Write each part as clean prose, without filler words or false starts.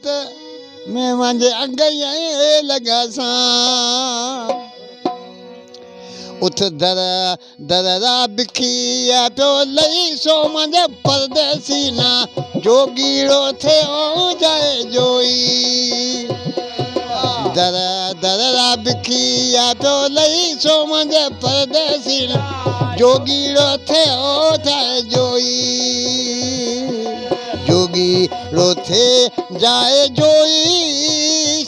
मैं मुंहिंजे अॻियां लॻा सां उथ दर दररा बिखिया पियो लही सो मुंहिंजे परदेसी ना जोगीड़ो थियो जाए जोई दर दररा बिखिया पियो लही सो मुंहिंजे परदेसी ना जोगीड़ो थियो जाए जोई जोगीड़ो थे जाए जोई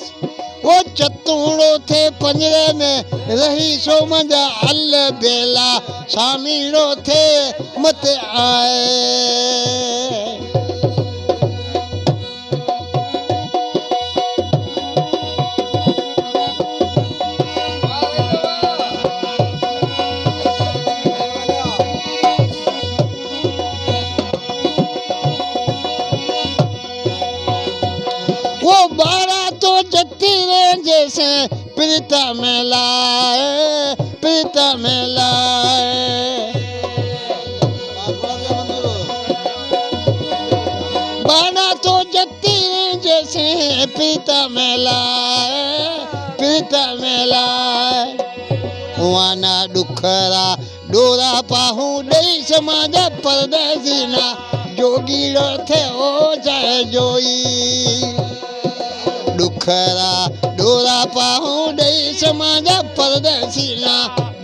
वो चतुड़ो थे पंजरे में रही सो मुंहिंजा अल बेला शामीड़ो थे मत आए वो बारा तो जती जैसे प्रीता में लाए बारा तो जती जैसे प्रीता में लाए वाना दुखरा डोरा पाहू दई समाज परदेसी ना जोगीड़ो थे ओ जाए जोई दुखरा डोरा पाहू दई समाज परदेसी ना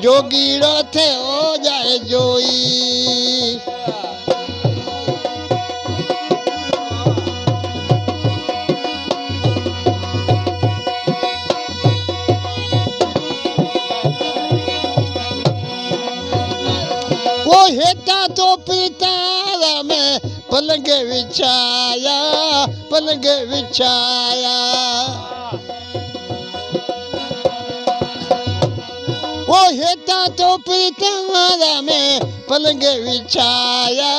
जोगीड़ो थे ओ जाए जोई वो हेता तो पितारा में पलंग बिछाया वो हेता तो पितारा में पलंग बिछाया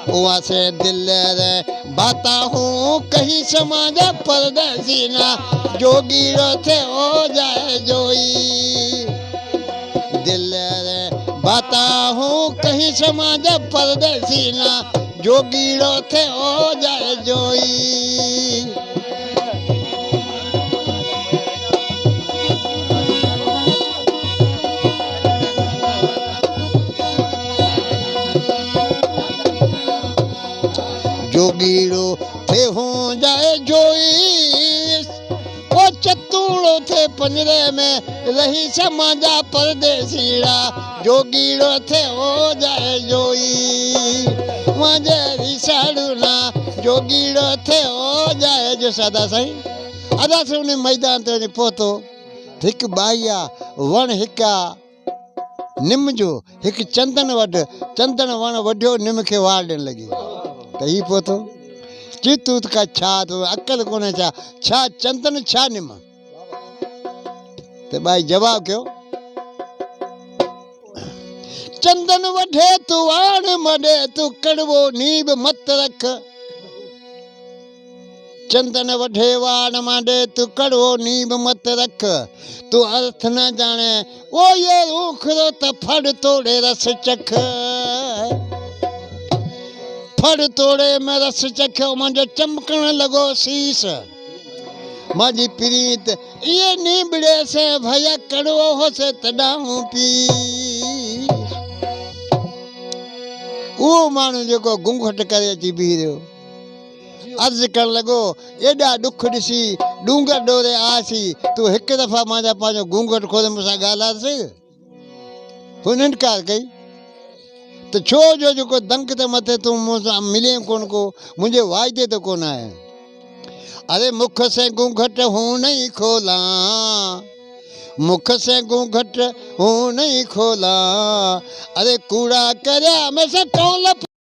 वहाँ से दिल रे बाता हूँ कहीं समाज परदेसी ना जोगीड़ो थे हो जाए जोई दिल रे बाता हूँ कहीं समाज परदेसी ना जोगीड़ो थे हो जाए जोई जोगीड़ो थे हो जाए जोई वो चतुड़ो थे पंजरे में रही समाजा परदेसीड़ा जोगीड़ो थे हो जाए जोई मुझे रिसाड़ूना जोगीड़ो थे हो जाए जो सदा सही अदा से उन्हें मैदान ते पहुतो हिकु बाइया वण हिका निम जो हिकु चंदन वण वढियो निम खे वार ॾियण लॻी त ही पहुतो चितूत का छा तो अकल कोने छा चंदन छा निम ते भाई जवाब क्यों चंदन वढे तू वाण मडे तू कड़वो नीब मत रख चंदन वढे वाण माडे तू कड़वो नीब मत रख तू अर्थ न जाने ओ ये रूखरो त फड़ तोड़े रस चख फड़ तोड़े में रस चखो मुझे चमकण लगो शीस माजी प्रीत ये नीबड़े से भैया कड़वो हो से तडाऊं पी वो मानू जो घूंघट करे अची बीह रहियो अर्ज कर लगो एडा दुख ॾिसी डूंगर डोरे आसी तू एक दफ़ा मांजा पांजो घूंघट खोले मूंसां ॻाल्हाइसि हुन इनकार कई तो छो जो दंक ते मथे तू मूंसां मिले कोन को मुझे वायदे तो कोन है अरे मुख से घूंघट हूँ नहीं खोला मुख से घूंघट हूँ नहीं खोला अरे कूड़ा करया में से कौन